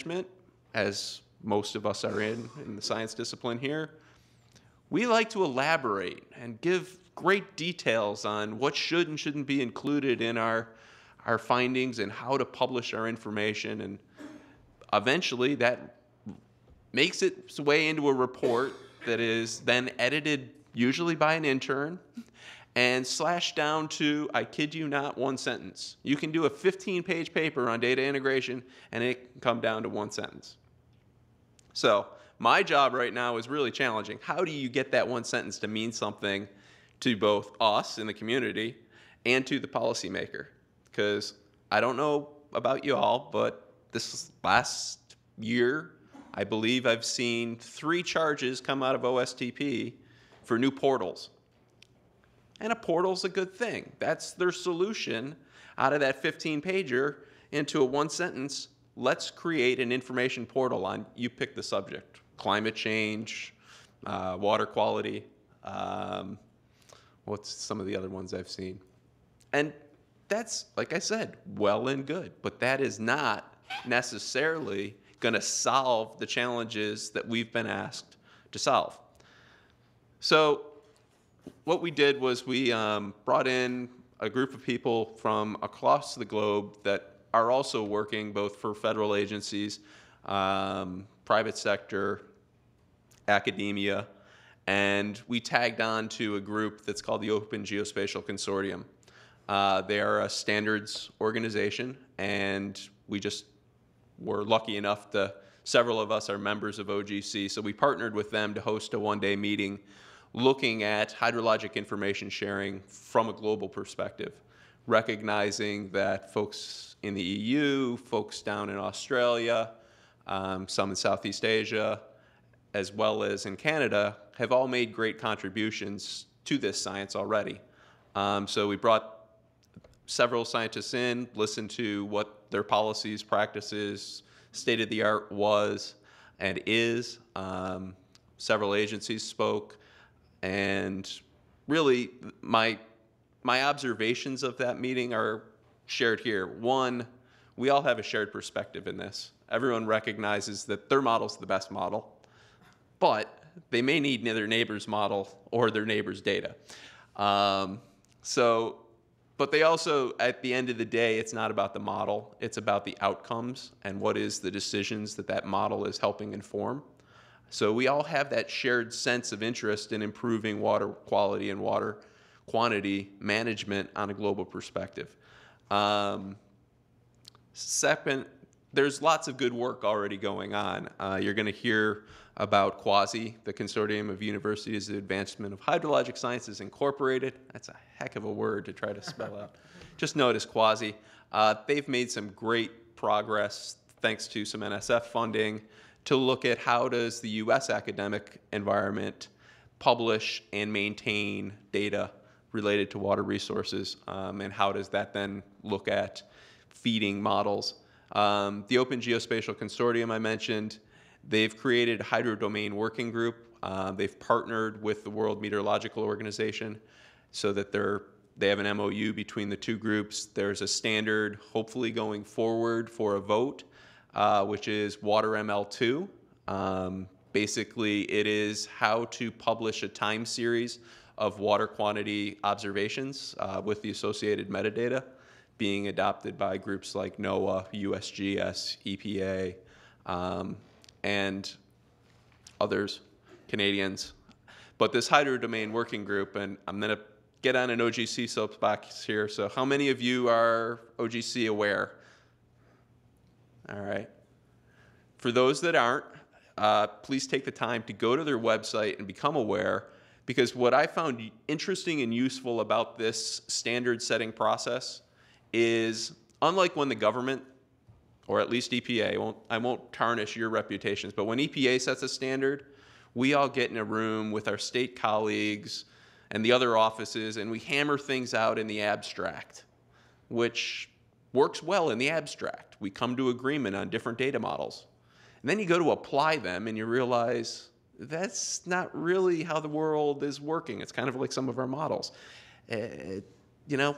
management, as most of us are in the science discipline here, we like to elaborate and give great details on what should and shouldn't be included in our findings and how to publish our information. And eventually that makes its way into a report that is then edited, usually by an intern, and slashed down to, I kid you not, one sentence. You can do a 15-page paper on data integration, and it can come down to one sentence. So my job right now is really challenging. How do you get that one sentence to mean something to both us in the community and to the policymaker? Because I don't know about you all, but this last year, I believe I've seen 3 charges come out of OSTP for new portals. And a portal's a good thing. That's their solution out of that 15-pager into a one-sentence, let's create an information portal on, you pick the subject, climate change, water quality, what's some of the other ones I've seen? And that's, like I said, well and good, but that is not necessarily going to solve the challenges that we've been asked to solve. So what we did was we brought in a group of people from across the globe that are also working both for federal agencies, private sector, academia, and we tagged on to a group that's called the Open Geospatial Consortium. They are a standards organization, and we just were lucky enough to, several of us are members of OGC, so we partnered with them to host a one-day meeting looking at hydrologic information sharing from a global perspective, recognizing that folks in the EU, folks down in Australia, some in Southeast Asia, as well as in Canada, have all made great contributions to this science already. So we brought several scientists in, listened to what their policies, practices, state of the art was and is. Several agencies spoke, and really my observations of that meeting are shared here. One, we all have a shared perspective in this. Everyone recognizes that their model's the best model, but they may need their neighbor's model or their neighbor's data. But they also, at the end of the day, it's not about the model, it's about the outcomes and what is the decisions that that model is helping inform. So we all have that shared sense of interest in improving water quality and water quantity management on a global perspective. Second, there's lots of good work already going on. You're going to hear about QUASI, the Consortium of Universities of Advancement of Hydrologic Sciences Incorporated. That's a heck of a word to try to spell out. Just know it as QUASI. They've made some great progress thanks to some NSF funding to look at how does the US academic environment publish and maintain data related to water resources, and how does that then look at feeding models. The Open Geospatial Consortium I mentioned, they've created a hydrodomain working group. They've partnered with the World Meteorological Organization so that they have an MOU between the two groups. There's a standard, hopefully going forward for a vote, which is Water ML2. Basically, it is how to publish a time series of water quantity observations with the associated metadata, being adopted by groups like NOAA, USGS, EPA, and others, Canadians. But this hydrodomain working group, and I'm going to get on an OGC soapbox here, so how many of you are OGC aware? All right. For those that aren't, please take the time to go to their website and become aware, because what I found interesting and useful about this standard setting process is, unlike when the government, or at least EPA, I won't tarnish your reputations, but when EPA sets a standard, we all get in a room with our state colleagues and the other offices, and we hammer things out in the abstract, which works well in the abstract. We come to agreement on different data models. And then you go to apply them, and you realize that's not really how the world is working. It's kind of like some of our models.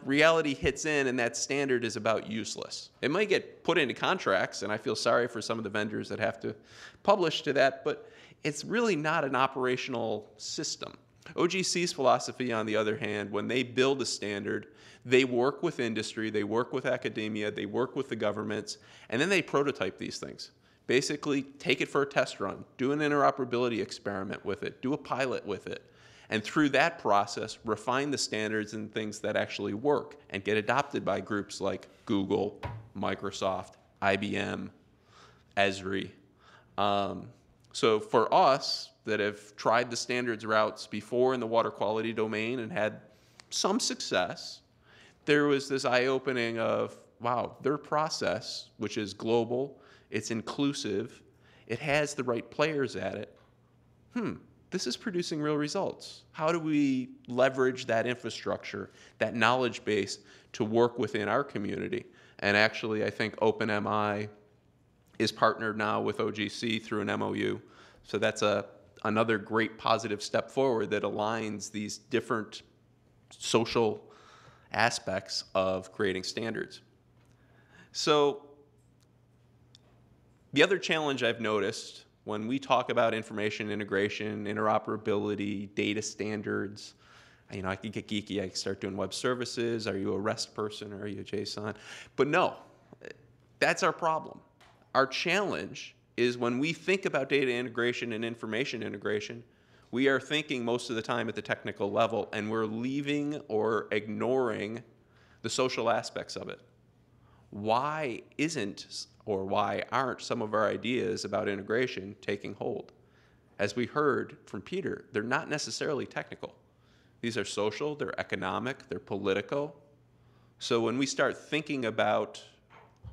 reality hits in and that standard is about useless. It might get put into contracts, and I feel sorry for some of the vendors that have to publish to that, but it's really not an operational system. OGC's philosophy, on the other hand, when they build a standard, they work with industry, they work with academia, they work with the governments, and then they prototype these things. Basically, take it for a test run, do an interoperability experiment with it, do a pilot with it, and through that process, refine the standards and things that actually work and get adopted by groups like Google, Microsoft, IBM, Esri. So for us that have tried the standards routes before in the water quality domain and had some success, there was this eye-opening of, wow, their process, which is global, it's inclusive, it has the right players at it. This is producing real results. How do we leverage that infrastructure, that knowledge base, to work within our community? And actually, I think OpenMI is partnered now with OGC through an MOU. So that's another great positive step forward that aligns these different social aspects of creating standards. So the other challenge I've noticed when we talk about information integration, interoperability, data standards, I can get geeky. I can start doing web services. Are you a REST person or are you a JSON? But no, that's our problem. Our challenge is when we think about data integration and information integration, we are thinking most of the time at the technical level, and we're leaving or ignoring the social aspects of it. Why isn't or why aren't some of our ideas about integration taking hold? As we heard from Peter, they're not necessarily technical. These are social, they're economic, they're political. So when we start thinking about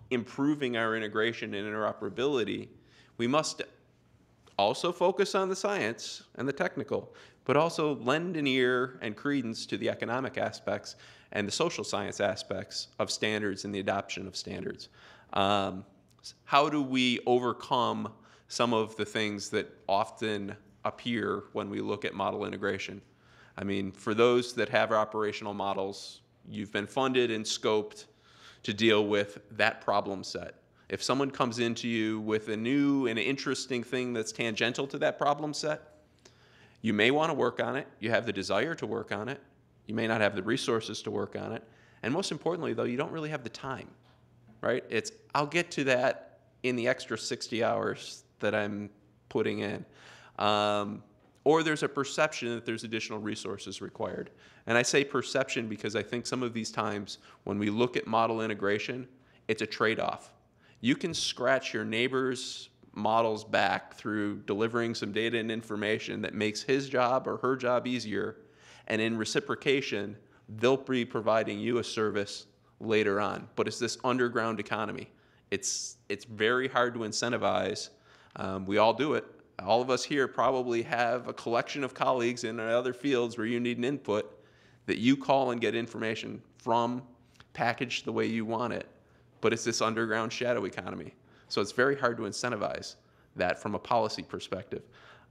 improving our integration and interoperability, we must also focus on the science and the technical, but also lend an ear and credence to the economic aspects and the social science aspects of standards and the adoption of standards. How do we overcome some of the things that often appear when we look at model integration? I mean, for those that have operational models, you've been funded and scoped to deal with that problem set. If someone comes into you with a new and interesting thing that's tangential to that problem set, you may want to work on it. You have the desire to work on it. You may not have the resources to work on it. And most importantly, though, you don't really have the time, right? It's, I'll get to that in the extra 60 hours that I'm putting in. Or there's a perception that there's additional resources required. And I say perception because I think some of these times when we look at model integration, it's a trade-off. You can scratch your neighbor's models back through delivering some data and information that makes his job or her job easier, and in reciprocation, they'll be providing you a service later on. But it's this underground economy. It's very hard to incentivize. We all do it. All of us here probably have a collection of colleagues in other fields where you need an input that you call and get information from, packaged the way you want it. But it's this underground shadow economy. So it's very hard to incentivize that from a policy perspective.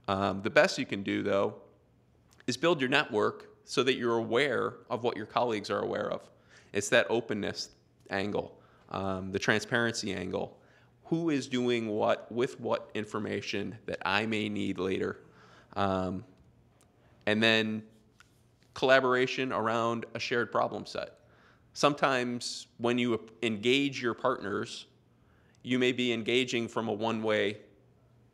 The best you can do, though, is build your network so that you're aware of what your colleagues are aware of. It's that openness angle, the transparency angle. Who is doing what with what information that I may need later? And then collaboration around a shared problem set. Sometimes when you engage your partners, you may be engaging from a one-way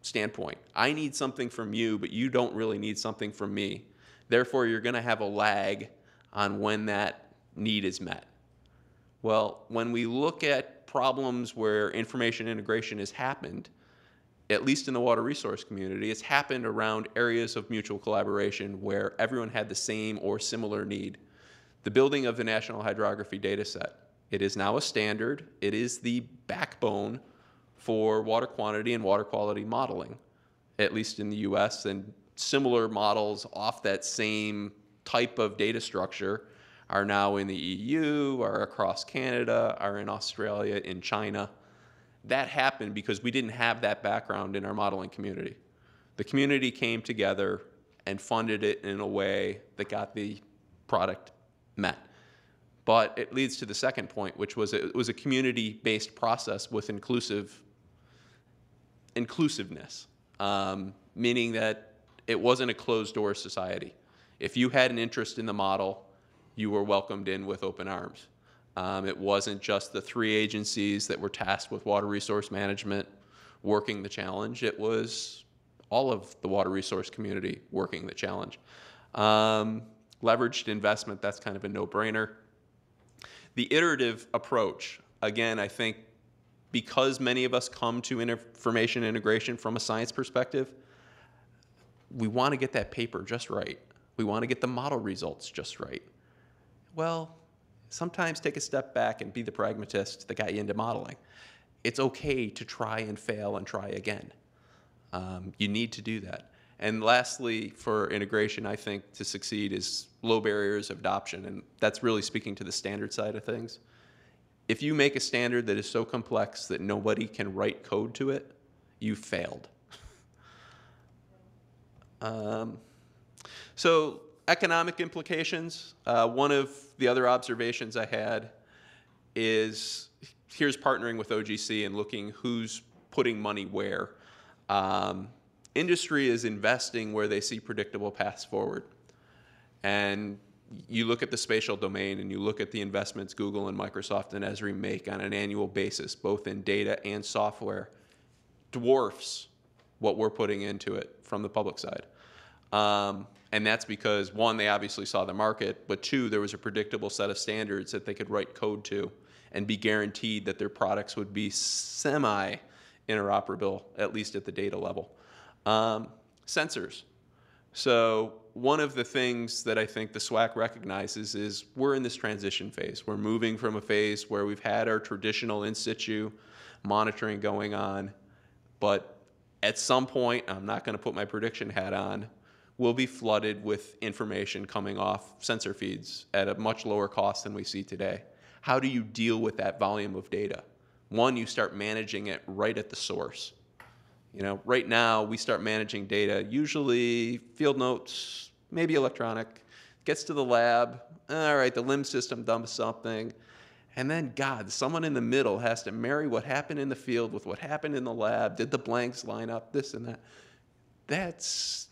standpoint. I need something from you, but you don't really need something from me. Therefore, you're going to have a lag on when that need is met. Well, when we look at problems where information integration has happened, at least in the water resource community, it's happened around areas of mutual collaboration where everyone had the same or similar need. The building of the National Hydrography Dataset. It is now a standard. It is the backbone for water quantity and water quality modeling, at least in the US, and similar models off that same type of data structure are now in the EU, are across Canada, are in Australia, in China. That happened because we didn't have that background in our modeling community. The community came together and funded it in a way that got the product met. But it leads to the second point, which was it was a community-based process with inclusiveness, meaning that it wasn't a closed-door society. If you had an interest in the model, you were welcomed in with open arms. It wasn't just the 3 agencies that were tasked with water resource management working the challenge. It was all of the water resource community working the challenge. Leveraged investment, that's kind of a no-brainer. The iterative approach, again, I think because many of us come to information integration from a science perspective, we want to get that paper just right. We want to get the model results just right. Well, sometimes take a step back and be the pragmatist that got you into modeling. It's okay to try and fail and try again. You need to do that. And lastly, for integration, I think to succeed is low barriers of adoption, and that's really speaking to the standard side of things. If you make a standard that is so complex that nobody can write code to it, you failed. So economic implications, one of the other observations I had is here's partnering with OGC and looking who's putting money where. Industry is investing where they see predictable paths forward. And you look at the spatial domain and you look at the investments Google and Microsoft and Esri make on an annual basis, both in data and software, dwarfs what we're putting into it from the public side. And that's because, one, they obviously saw the market, but two, there was a predictable set of standards that they could write code to and be guaranteed that their products would be semi-interoperable, at least at the data level. Sensors. So one of the things that I think the SWAC recognizes is we're in this transition phase. We're moving from a phase where we've had our traditional in situ monitoring going on, but at some point, I'm not going to put my prediction hat on, we'll be flooded with information coming off sensor feeds at a much lower cost than we see today. How do you deal with that volume of data? One, you start managing it right at the source. You know, right now we start managing data, usually field notes, maybe electronic, gets to the lab, all right, the LIMS system dumps something, and then, God, someone in the middle has to marry what happened in the field with what happened in the lab. Did the blanks line up, this and that? That's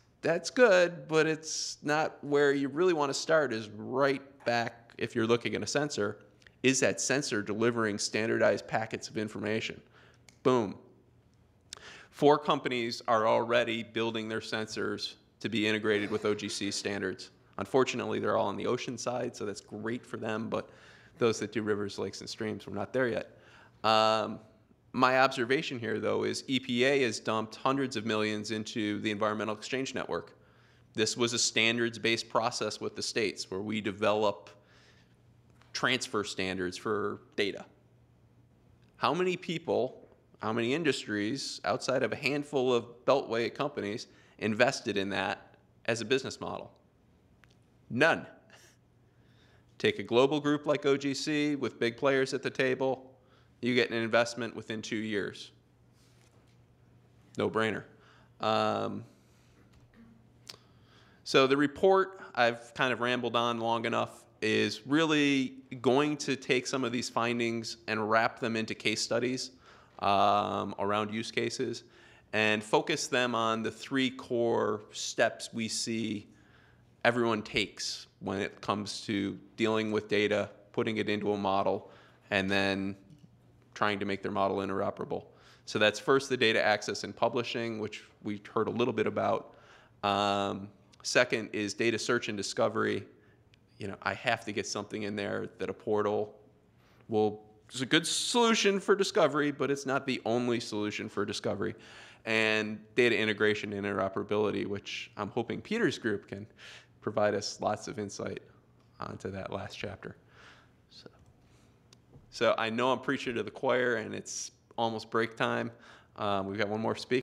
good, but it's not where you really want to start is right back, if you're looking at a sensor, is that sensor delivering standardized packets of information? Boom. 4 companies are already building their sensors to be integrated with OGC standards. Unfortunately, they're all on the ocean side, so that's great for them, but those that do rivers, lakes, and streams, we're not there yet. My observation here, though, is EPA has dumped hundreds of millions into the Environmental Exchange Network. This was a standards-based process with the states where we develop transfer standards for data. How many people, how many industries, outside of a handful of beltway companies, invested in that as a business model? None. Take a global group like OGC with big players at the table, you get an investment within 2 years. No brainer. So the report, I've kind of rambled on long enough, is really going to take some of these findings and wrap them into case studies around use cases and focus them on the 3 core steps we see everyone takes when it comes to dealing with data, putting it into a model, and then trying to make their model interoperable. So that's first the data access and publishing, which we heard a little bit about. Second is data search and discovery. You know, I have to get something in there that a portal is a good solution for discovery, but it's not the only solution for discovery. And data integration and interoperability, which I'm hoping Peter's group can provide us lots of insight onto that last chapter. So I know I'm preaching to the choir, and it's almost break time. We've got one more speaker.